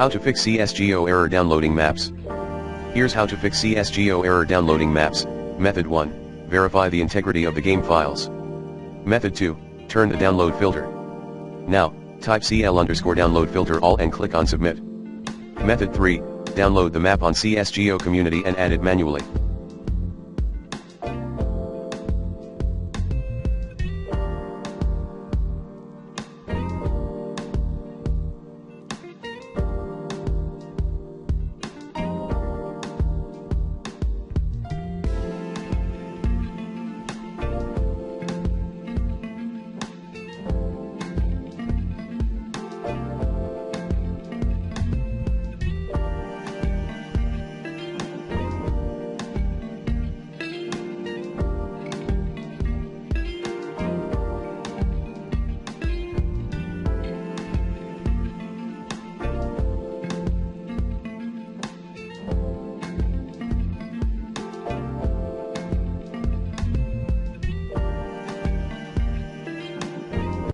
How to fix CSGO error downloading maps. Here's how to fix CSGO error downloading maps. Method 1. Verify the integrity of the game files. Method 2. Turn the download filter. Now, type CL_download filter all and click on submit. Method 3. Download the map on CSGO community and add it manually.